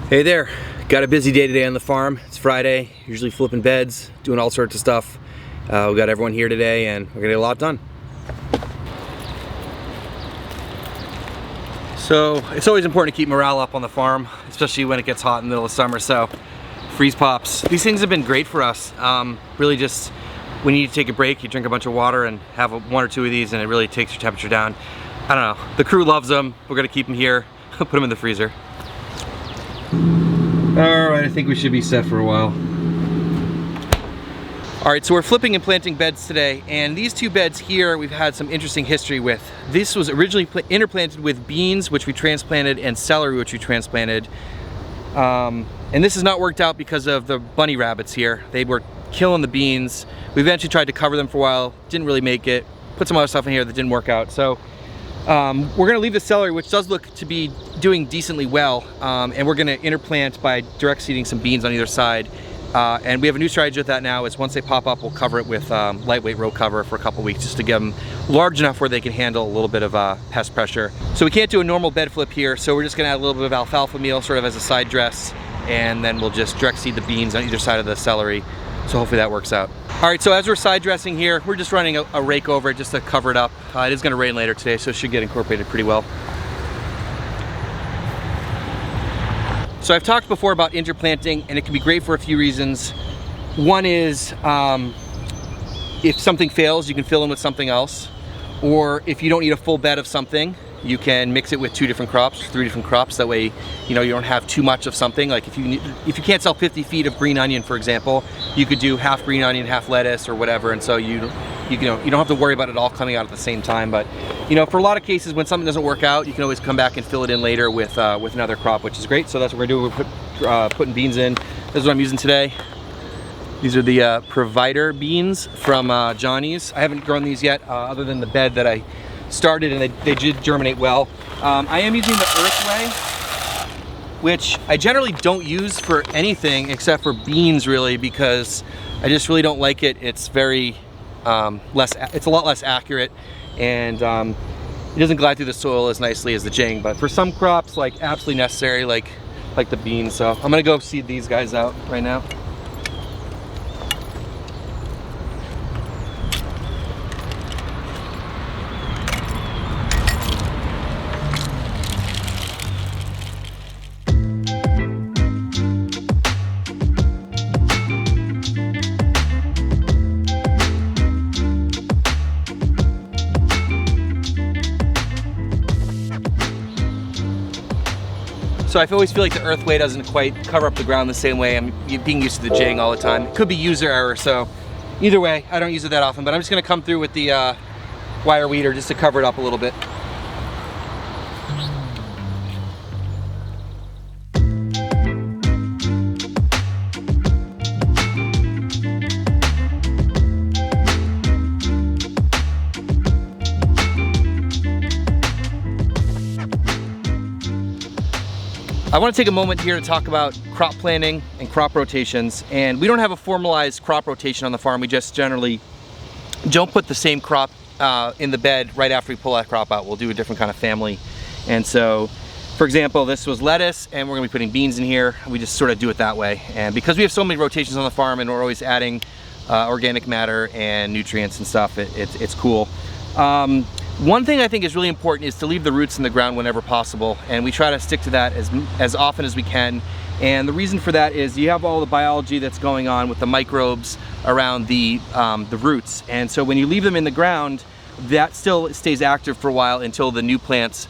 Hey there, got a busy day today on the farm. It's Friday, usually flipping beds, doing all sorts of stuff. We got everyone here today and we're gonna get a lot done. So it's always important to keep morale up on the farm, especially when it gets hot in the middle of summer. So freeze pops, these things have been great for us. Really just, when you need to take a break, you drink a bunch of water and have one or two of these and it really takes your temperature down. I don't know, the crew loves them. We're gonna keep them here, put them in the freezer. Alright, I think we should be set for a while. Alright, so we're flipping and planting beds today, and these two beds here we've had some interesting history with. This was originally interplanted with beans, which we transplanted, and celery, which we transplanted. And this has not worked out because of the bunny rabbits here. They were killing the beans. We eventually tried to cover them for a while, didn't really make it. Put some other stuff in here that didn't work out. So we're gonna leave the celery, which does look to be doing decently well, and we're gonna interplant by direct seeding some beans on either side. And we have a new strategy with that now, is once they pop up, we'll cover it with lightweight row cover for a couple weeks, just to get them large enough where they can handle a little bit of pest pressure. So we can't do a normal bed flip here, so we're just gonna add a little bit of alfalfa meal sort of as a side dress, and then we'll just direct seed the beans on either side of the celery. So hopefully that works out. All right, so as we're side dressing here, we're just running a rake over it just to cover it up. It is gonna rain later today, so it should get incorporated pretty well. So I've talked before about interplanting, and it can be great for a few reasons. One is, if something fails, you can fill in with something else. Or if you don't need a full bed of something, you can mix it with 2 different crops, 3 different crops. That way, you know, you don't have too much of something. Like if you can't sell 50 feet of green onion, for example, you could do half green onion, half lettuce, or whatever. And so you don't have to worry about it all coming out at the same time. But you know, for a lot of cases, when something doesn't work out, you can always come back and fill it in later with another crop, which is great. So that's what we're doing. We're putting beans in. This is what I'm using today. These are the Provider beans from Johnny's. I haven't grown these yet, other than the bed that I started, and they did germinate well. I am using the Earthway, which I generally don't use for anything except for beans, really, because I just really don't like it. It's very it's a lot less accurate, and it doesn't glide through the soil as nicely as the Jing. But for some crops, like absolutely necessary, like the beans. So I'm gonna go seed these guys out right now. So I always feel like the Earthway doesn't quite cover up the ground the same way. I'm being used to the Jing all the time. It could be user error, so either way, I don't use it that often, but I'm just gonna come through with the wire weeder just to cover it up a little bit. I want to take a moment here to talk about crop planting and crop rotations. And we don't have a formalized crop rotation on the farm. We just generally don't put the same crop in the bed right after we pull that crop out. We'll do a different kind of family. And so, for example, this was lettuce, and we're going to be putting beans in here. We just sort of do it that way. And because we have so many rotations on the farm, and we're always adding organic matter and nutrients and stuff, it's cool. One thing I think is really important is to leave the roots in the ground whenever possible, and we try to stick to that as often as we can. And the reason for that is you have all the biology that's going on with the microbes around the roots, and so when you leave them in the ground, that still stays active for a while until the new plants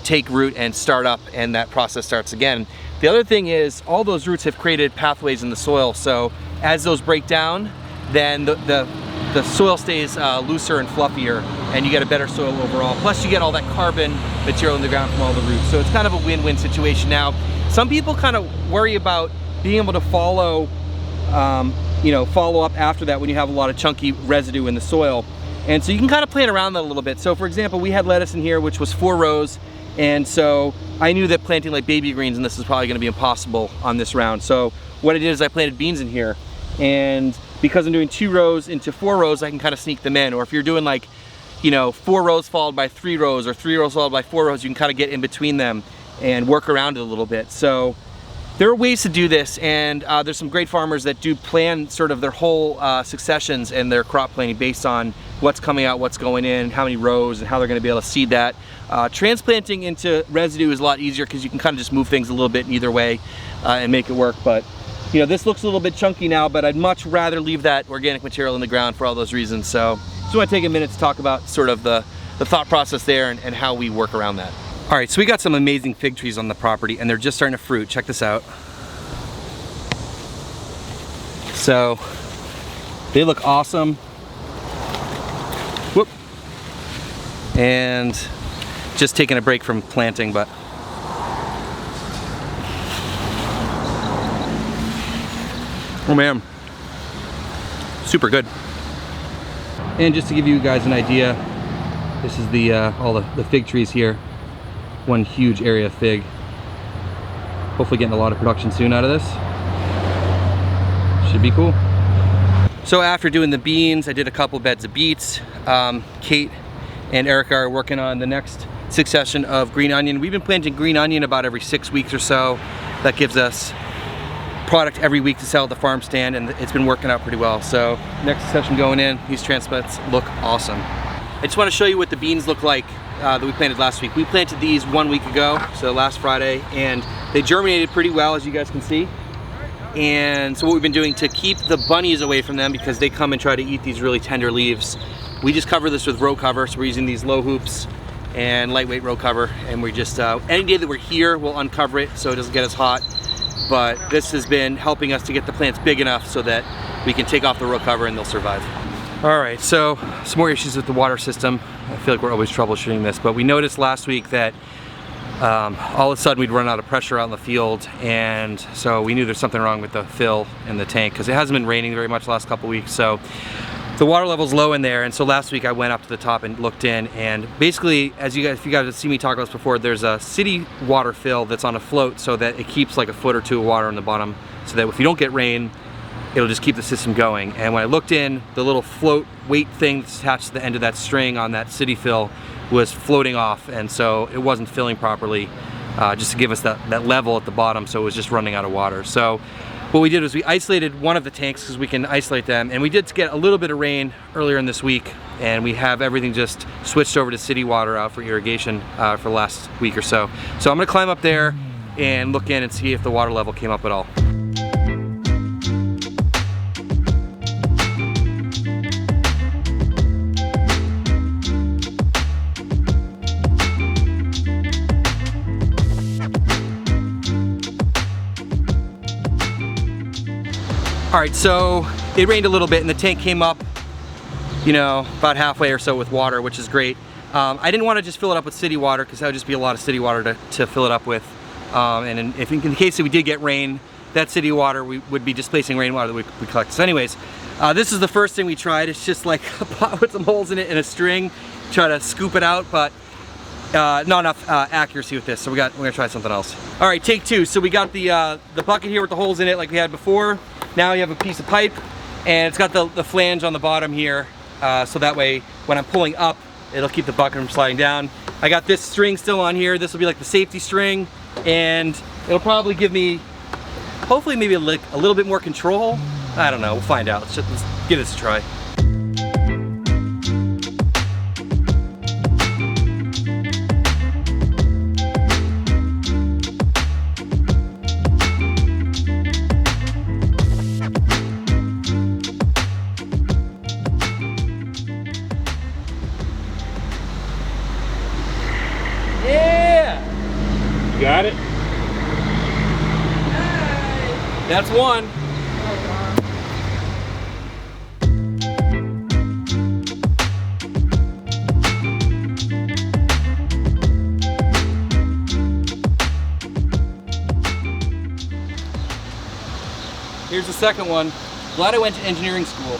take root and start up, and that process starts again. The other thing is all those roots have created pathways in the soil, so as those break down, then the soil stays looser and fluffier, and you get a better soil overall. Plus you get all that carbon material in the ground from all the roots. So it's kind of a win-win situation. Now, some people kind of worry about being able to follow up after that when you have a lot of chunky residue in the soil. And so you can kind of plan around that a little bit. So for example, we had lettuce in here, which was 4 rows. And so I knew that planting like baby greens, and this is probably gonna be impossible on this round. So what I did is I planted beans in here. And because I'm doing 2 rows into 4 rows, I can kind of sneak them in. Or if you're doing like you know, 4 rows followed by 3 rows or 3 rows followed by 4 rows. You can kind of get in between them and work around it a little bit. So there are ways to do this, and there's some great farmers that do plan sort of their whole successions and their crop planning based on what's coming out, what's going in, how many rows, and how they're going to be able to seed that. Transplanting into residue is a lot easier because you can kind of just move things a little bit in either way and make it work. But you know, this looks a little bit chunky now, but I'd much rather leave that organic material in the ground for all those reasons. So just want to take a minute to talk about sort of the thought process there and how we work around that. All right, so we got some amazing fig trees on the property, and they're just starting to fruit. Check this out. So they look awesome. Whoop. And just taking a break from planting, but oh man, super good. And just to give you guys an idea, this is the all the fig trees here. One huge area of fig. Hopefully getting a lot of production soon out of this. Should be cool. So after doing the beans, I did a couple beds of beets. Kate and Erica are working on the next succession of green onion. We've been planting green onion about every 6 weeks or so. That gives us product every week to sell at the farm stand, and it's been working out pretty well. So next succession going in, these transplants look awesome. I just want to show you what the beans look like that we planted last week. We planted these 1 week ago, so last Friday, and they germinated pretty well, as you guys can see. And so what we've been doing to keep the bunnies away from them, because they come and try to eat these really tender leaves, we just cover this with row cover. So we're using these low hoops and lightweight row cover, and we just any day that we're here, we'll uncover it so it doesn't get as hot. But this has been helping us to get the plants big enough so that we can take off the row cover and they'll survive. All right, so some more issues with the water system. I feel like we're always troubleshooting this, but we noticed last week that all of a sudden we'd run out of pressure out in the field, and so we knew there's something wrong with the fill in the tank because it hasn't been raining very much the last couple weeks. So the water level's low in there, and so last week I went up to the top and looked in, and basically, as you guys, if you guys have seen me talk about this before, there's a city water fill that's on a float so that it keeps like a foot or two of water on the bottom, so that if you don't get rain, it'll just keep the system going. And when I looked in, the little float weight thing that's attached to the end of that string on that city fill was floating off, and so it wasn't filling properly, just to give us that level at the bottom, so it was just running out of water. So what we did was we isolated one of the tanks because we can isolate them, and we did get a little bit of rain earlier in this week, and we have everything just switched over to city water out for irrigation for the last week or so. So I'm gonna climb up there and look in and see if the water level came up at all. All right, so it rained a little bit and the tank came up, you know, about halfway or so with water, which is great. I didn't want to just fill it up with city water because that would just be a lot of city water to fill it up with. And if in the case that we did get rain, that city water we would be displacing rainwater that we collect. So anyways, this is the first thing we tried. It's just like a pot with some holes in it and a string, try to scoop it out, but not enough accuracy with this. So we're gonna try something else. All right, take two. So we got the bucket here with the holes in it like we had before. Now you have a piece of pipe, and it's got the flange on the bottom here, so that way when I'm pulling up, it'll keep the bucket from sliding down. I got this string still on here. This will be like the safety string, and it'll probably give me, hopefully maybe a little bit more control. I don't know, we'll find out. Let's give this a try. Got it? That's one. Here's the second one. Glad I went to engineering school.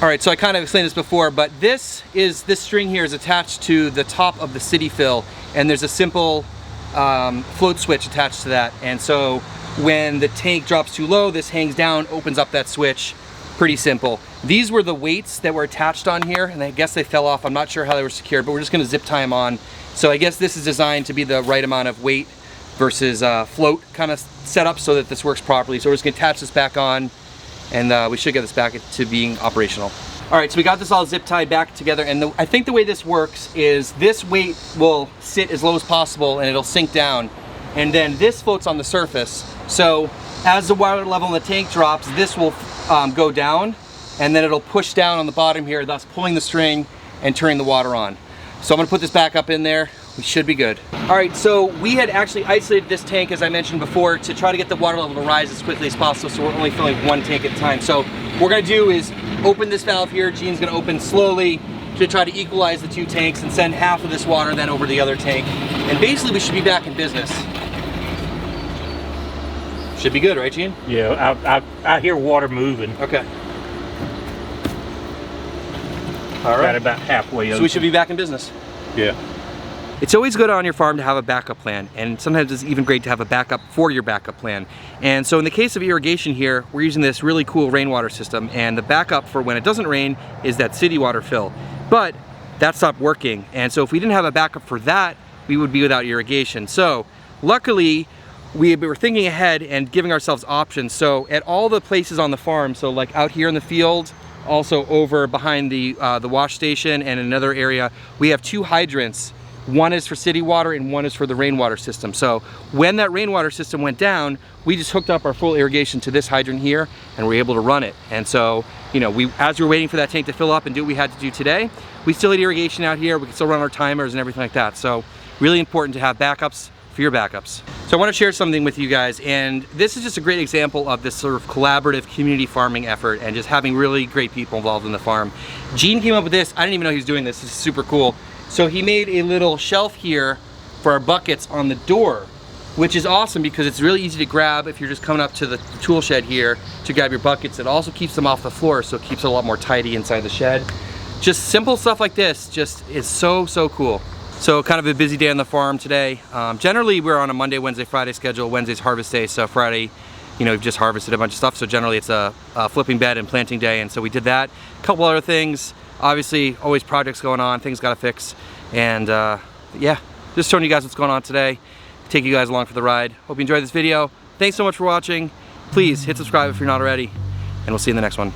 All right, so I kind of explained this before, but this string here is attached to the top of the city fill, and there's a simple float switch attached to that. And so when the tank drops too low, this hangs down, opens up that switch, Pretty simple. These were the weights that were attached on here, and I guess they fell off. I'm not sure how they were secured, but we're just gonna zip tie them on. So I guess this is designed to be the right amount of weight versus float kind of setup so that this works properly. So we're just gonna attach this back on, and we should get this back to being operational. All right, so we got this all zip tied back together, and I think the way this works is this weight will sit as low as possible and it'll sink down, and then this floats on the surface. So as the water level in the tank drops, this will go down, and then it'll push down on the bottom here, thus pulling the string and turning the water on. So I'm gonna put this back up in there. We should be good. All right, so we had actually isolated this tank, as I mentioned before, to try to get the water level to rise as quickly as possible, so we're only filling one tank at a time. So what we're gonna do is open this valve here. Gene's gonna open slowly to try to equalize the two tanks and send half of this water then over to the other tank. And basically we should be back in business. Should be good, right, Gene? Yeah, I hear water moving. Okay. All right. Got about halfway So we should be back in business. Yeah. It's always good on your farm to have a backup plan, and sometimes it's even great to have a backup for your backup plan. And so in the case of irrigation here, we're using this really cool rainwater system, and the backup for when it doesn't rain is that city water fill. But that stopped working, and so if we didn't have a backup for that, we would be without irrigation. So luckily, we were thinking ahead and giving ourselves options. So at all the places on the farm, so like out here in the field, also over behind the wash station and another area, we have two hydrants. One is for city water and one is for the rainwater system. So when that rainwater system went down, we just hooked up our full irrigation to this hydrant here and we're able to run it. And so, you know, as we were waiting for that tank to fill up and do what we had to do today, we still had irrigation out here. We could still run our timers and everything like that. So really important to have backups for your backups. So I want to share something with you guys, and this is just a great example of this sort of collaborative community farming effort and just having really great people involved in the farm. Gene came up with this. I didn't even know he was doing this. This is super cool. So he made a little shelf here for our buckets on the door, which is awesome because it's really easy to grab if you're just coming up to the tool shed here to grab your buckets. It also keeps them off the floor, so it keeps it a lot more tidy inside the shed. Just simple stuff like this just is so cool. So kind of a busy day on the farm today. Generally we're on a Monday, Wednesday, Friday schedule. Wednesday's harvest day, so Friday, you know, we've just harvested a bunch of stuff. So generally it's a flipping bed and planting day, and so we did that. A couple other things. Obviously, always projects going on, things gotta fix. And yeah, just showing you guys what's going on today. Take you guys along for the ride. Hope you enjoyed this video. Thanks so much for watching. Please hit subscribe if you're not already, and we'll see you in the next one.